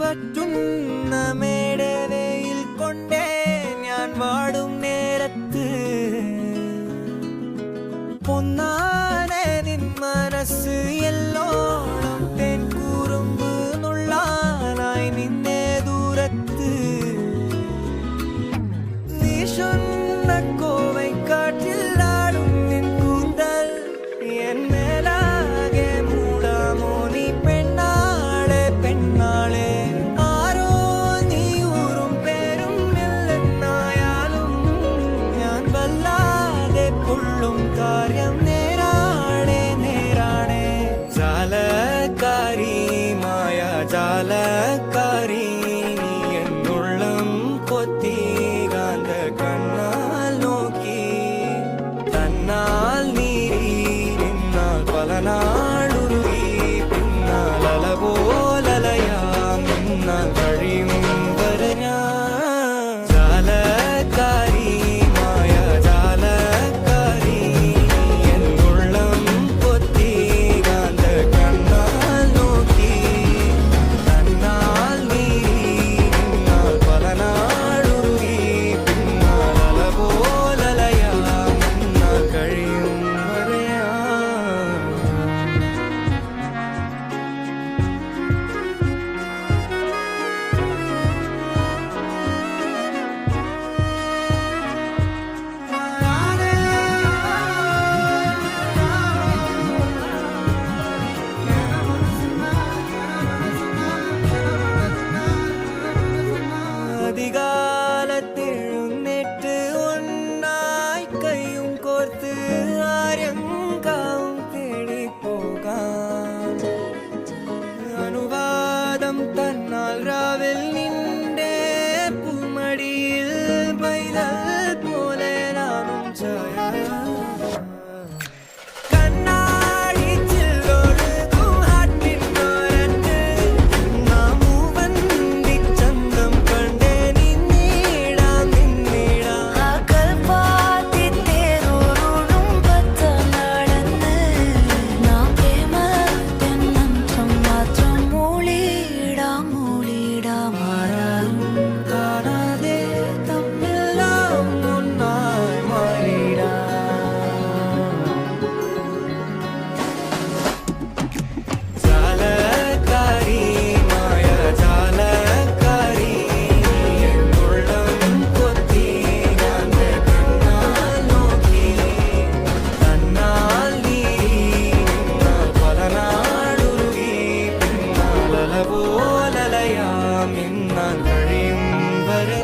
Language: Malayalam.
പറ്റുന്ന മേടവയിൽ കൊണ്ടേ ഞാൻ വാടും നേരത്ത് പൊന്നാനെ നിൻ മനസ്സ് എല്ലോളം തേൻ കൂറുമ്പ് നുള്ളാനായി നിന്നെ ദൂരത്ത് നീ ചൊന്ന കോവൈ കാട്ടിലാടും നിൻ കൂന്തൽ എൻ മേലാകെ മൂടാമോ നീ പെണ്ണാളെ പെണ്ണാളെ ആരോ നീ ഊറും പേരും ഇല്ലെന്നായാലും ഞാൻ വല്ലാതെ കൊള്ളും കാര്യം നേരാണേ നേരാണേ ജാലക്കാരി മായ ജാലക്കാരി എന്നുള്ളം കൊത്തി കാന്ത കണ്ണാൽ നോക്കി തന്നാൽ നീരി നിന്നാൽ പല നാളുരുകി പിന്നാൽ അല പോലലയാം നിന്നാൽ കഴിയും വരെ ഞാൻ ജാലക്കാരി മായ ജാലക്കാരി എന്നുള്ളം കൊത്തി കാന്ത കണ്ണാൽ നോക്കി തന്നാൽ നീരി നിന്നാൽ പല നാളുരുകി പിന്നാൽ അല പോലലയാം നിന്നാൽ കഴിയും വരെ அதிகாலத்தெழுന്നേറ്റ് ഒന്നായി കൈയും കോർത്ത് ആര്യങ്കാവും തേടി പോകാൻ അനുവാദം തന്നാൽ രാവിൽ നിന്റെ പൂമടിയിൽ പൈതൽ പോലെ നാനും ചായ കണ്ണാടി ചില്ലൊഴുകും ആട്ടിൻതോരത്ത് നാം മൂവന്തി ചന്തം കണ്ടേ നിന്നിടാം നിന്നിടാം ആകൽപ്പാത്തി തേരൂരുടും പച്ച നടന്ന് നാം പ്രേമത്തിനന്തം മാത്രം മൂളിടാം മൂളിടാം ആരാരും കാണാതെ തമ്മിലാം ഒന്നായി മാറിടാം ജാലക്കാരി മായ ജാലക്കാരി എന്നുള്ളം കൊത്തി കാന്ത കണ്ണാൽ നോക്കി തന്നാൽ നീരി നിന്നാൽ പല നാളുരുകി പിന്നാൽ അല പോലലയാം നിന്നാൽ കഴിയും വരെ